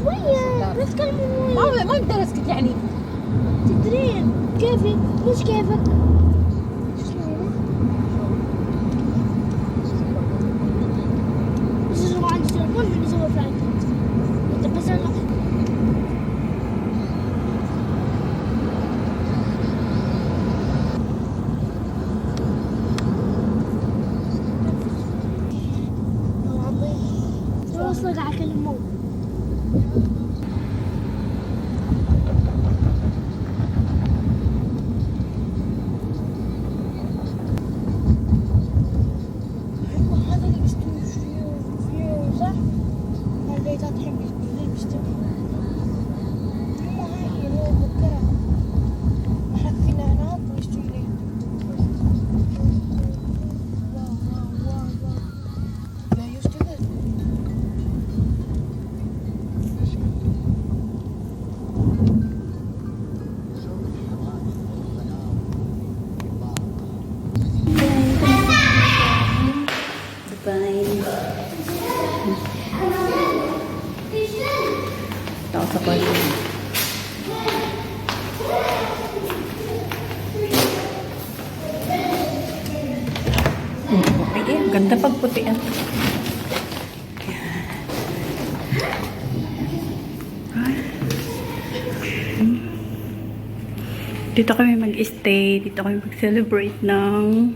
شوية بس كلمة ما اقدر اسكت يعني. تدرين كيفك مش كيفك. بس هو عندي تليفون من يسوي فلايت بس انا وصلت على كلمة Tao sa kwarto. Ay, ganda pag putian. Dito kami mag-stay, dito kami mag-celebrate ng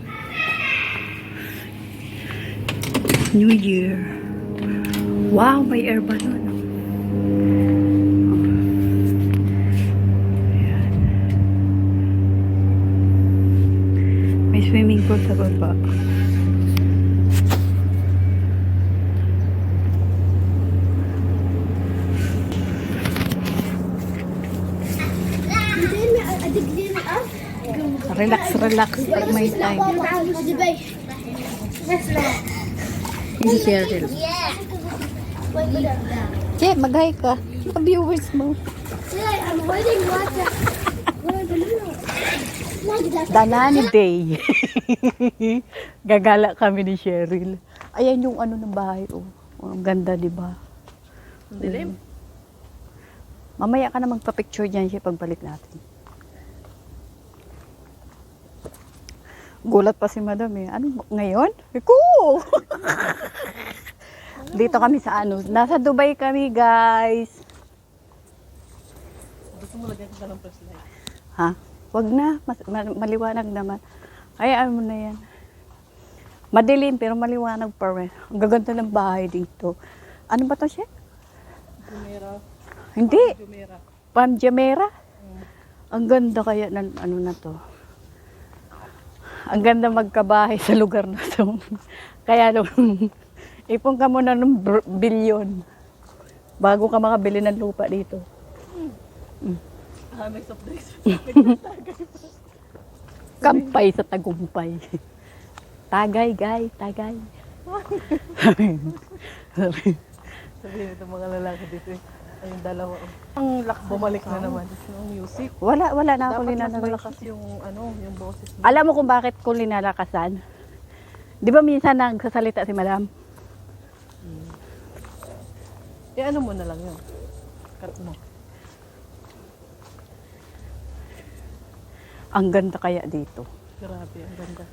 New Year. Wow, may air balloon. Ayan. May swimming pool sa baba. Relax, relax pag may time. Hindi Cheryl. Che, mag-hi ka. Mga viewers mo. Danani Day. Gagala kami ni Cheryl. Ayan yung ano ng bahay. Oh. Ang ganda, di ba? Dilim. Mamaya ka na magpa-picture dyan siya pagbalik natin. Gulat pa si madam eh. Ano ngayon? Cool! Dito kami sa ano. Nasa Dubai kami, guys. Gusto mo lagyan ka ng flashlight? Ha? Wag na. Maliwanag naman. Hayaan mo na yan. Madilim pero maliwanag pa rin. Ang gaganda ng bahay dito. Ano ba to siya? Jumeirah. Hindi. Jumeirah. Palm Jumeirah. Ang ganda kaya ng ano na to. Ang ganda magkabahay sa lugar na to. Kaya nung ipon ka muna ng bilyon bago ka makabili ng lupa dito. May soft drinks. Kampay sa tagumpay. Tagay, guys. Tagay. Sabihin ito mga lalaki dito eh. Ayun dalawa. Ang bumalik na naman. Yung music. Wala na ako Dapat mas linalakasan. malakas yung yung boses mo. Alam mo kung bakit ko linalakasan? Di ba minsan nagsasalita si madam? Ano mo na lang yun. Cut mo. Ang ganda kaya dito. Grabe, ang ganda.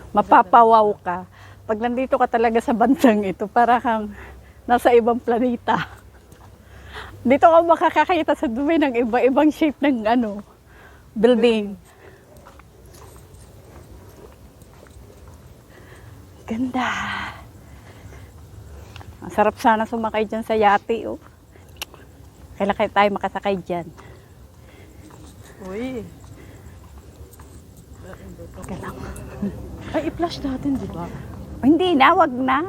Mapapawaw ka. Pag nandito ka talaga sa bansang ito, para kang nasa ibang planeta. Dito ka makakakita sa Dubai ng iba-ibang shape ng building. Ganda. Ang sarap sana sumakay dyan sa yate, oh. Kailan kaya tayo makasakay dyan? Uy. Kailan? Ay, i-flash natin, di ba? Hindi na, wag na.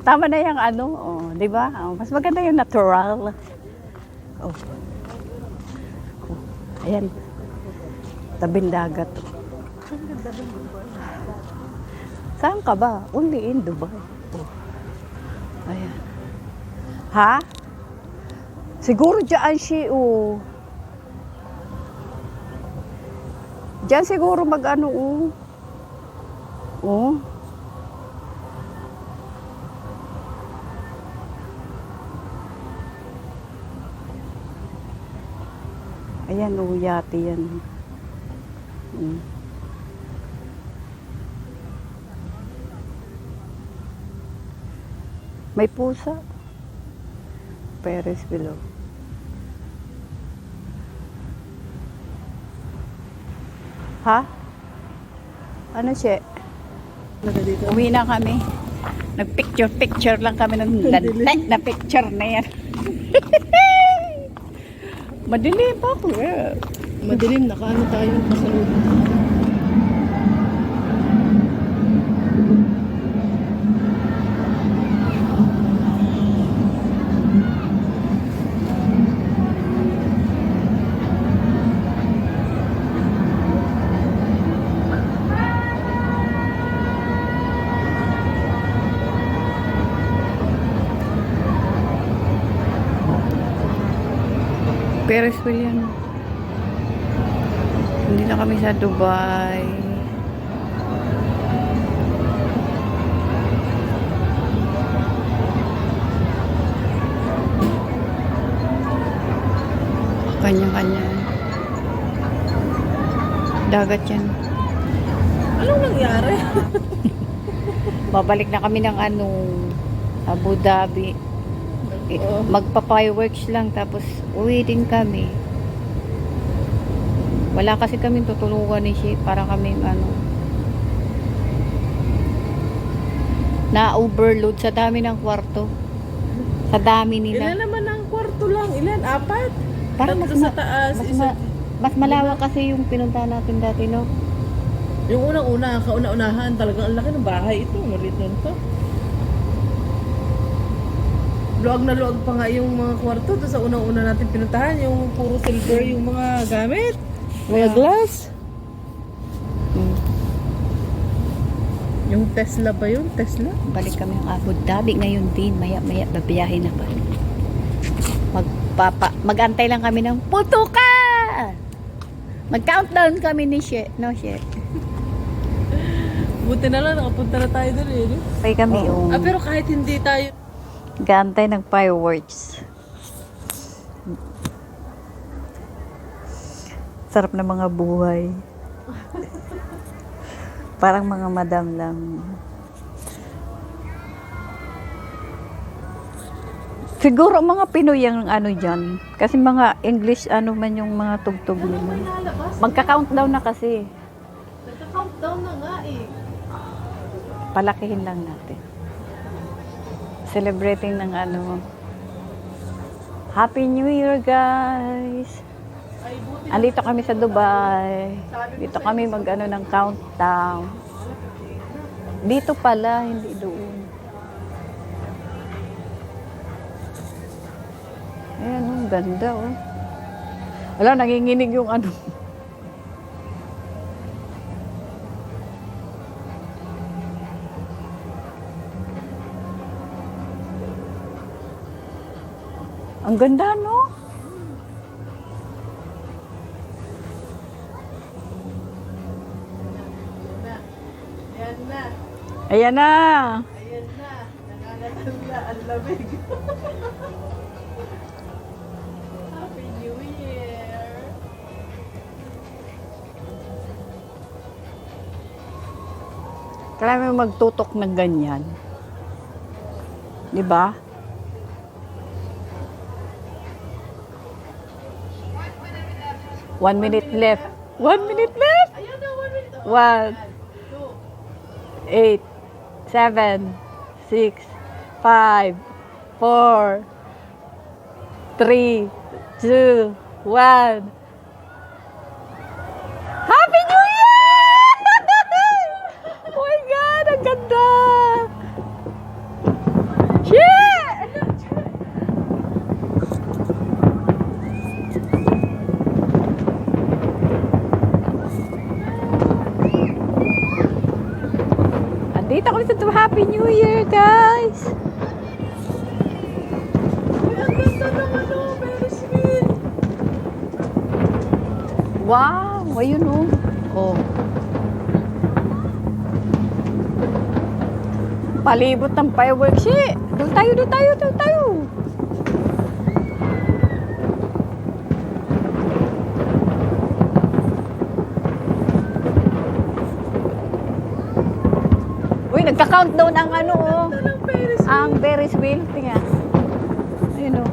Tama na yung ano, oh, di ba? Oh, mas maganda yung natural. Oh. Oh, ayan. Tabing dagat. Saan ka ba? Only in Dubai. Oh. Ayan. Ha? Siguro dyan siya, oh. Diyan siguro mag-ano, oh. Oh. Ayan, oh, yate yan. Mm. May pusa. Paris below. Ha? Ano siya? Uwi na kami. Nag-picture lang kami ng lantek na picture na yan. Madilim pa ako. Madilim, nakaano tayo pasalubong. Paris wheel yan. Hindi na kami sa Dubai. Kanya-kanya. Dagat yan. Anong nangyari? Babalik na kami ng ano, Abu Dhabi. Magpa-fireworks lang tapos uwi din kami. Wala kasi kami tutulungan ni Shi para kami ano na-overload sa dami ng kwarto. Sa dami nila. Ilan naman ang kwarto lang? Ilan? 4? Parang Tatlo sa taas. mas malawak kasi yung pinuntahan natin dati, no? Yung unang-una, kauna-unahan, talagang ang laki ng bahay ito. Maliit nun to. Luwag na luwag pa nga yung mga kwarto doon sa unang-una natin pinuntahan. Yung puro silver yung mga gamit. Mga glass. Yung Tesla ba yun? Tesla? Balik kami ng Abu Dhabi ngayon din. Maya-maya babiyahin na pa. Mag-antay lang kami ng putuka! Mag-countdown kami ni She. No, She. Buti na lang, nakapunta na tayo doon eh. Pay kami yung Pero kahit hindi tayo gantay ng fireworks. Sarap na mga buhay. Parang mga madam lang. Siguro mga Pinoy ang ano dyan. Kasi mga English ano man yung mga tugtog nila. Magka-countdown na kasi. nagka-countdown na nga eh. Palakihin lang natin. Celebrating ng ano. Happy New Year, guys! Andito kami sa Dubai. Dito kami mag-ano ng countdown. Dito pala, hindi doon. Ayan, ang ganda, oh. Wala, nanginginig yung ano. Ang ganda, no? Ayan na. Ayan na. Ayan na. Nangangatal na ang lamig. Happy New Year. Kailangan mo magtutok ng ganyan. Di ba? One minute left. 1 minute left? Ayan na, 1 minute. One. 2, 8, 7, 6, 5, 4, 3, 2, 1. Happy New Year! Oh my God, ang ganda! Shit! Andito kami sa Happy New Year, guys! Ang ganda ng ano, very sweet. Wow! Ayun o. Oh. Palibot ng fireworks eh. Doon tayo, doon tayo, doon tayo. Uy, nagka-countdown ang ano oh. Ang Ferris wheel. Tingnan. Ayun oh.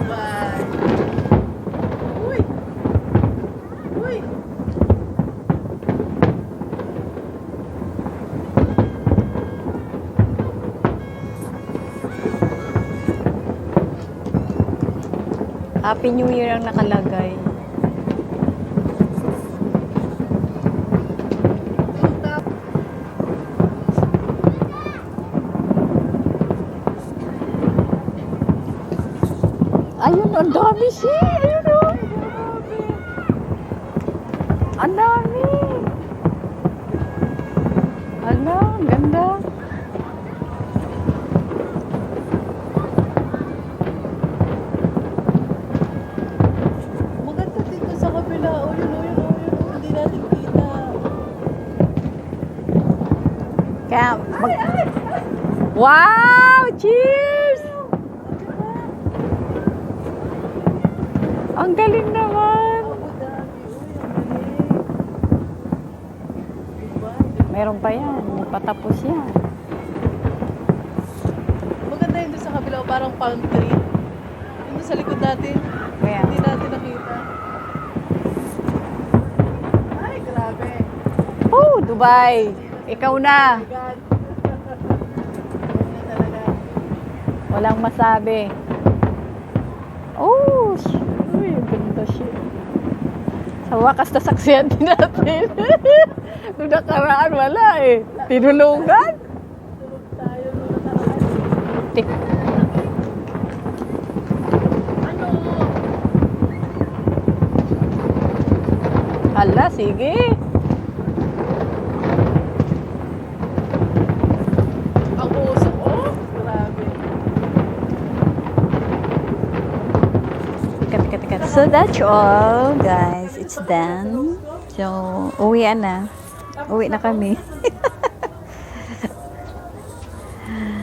Bye. Uy! Uy! Happy New Year ang nakalagay. Ayun, ang dami siya. Ayun o. Ang dami. Ano, ang ganda. Maganda dito sa kabila. O yun, o yun, o yun. Hindi natin kita. Kaya, wow! Cheers! Ang galing naman. Abu Dhabi. Uy, ang galing. Diba? Meron pa yan. Hindi pa tapos yan. Maganda yun doon sa kabila. Parang palm tree. Yun doon sa likod natin. Kaya, Hindi natin nakita. Ay, grabe. oh, Dubai. Ikaw na. My God. Ganyan talaga. Walang masabi. Oh, uy, ang ganda siya. Sa wakas nasaksihan din natin. Nung nakaraan, wala eh. Tinulungan. Tulog tayo nung nakaraan. Tik. Ano? Hala, sige. Ang usok, oh. Grabe. Teka. So that's all, guys. It's done. So, uwian na. Uwi na kami.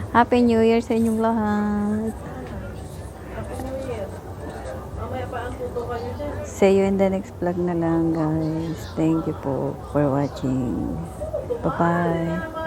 Happy New Year sa inyong lahat. Happy New Year. Mamaya pa ang tutukan nyo dyan. See you in the next vlog na lang, guys. Thank you po for watching. Bye-bye.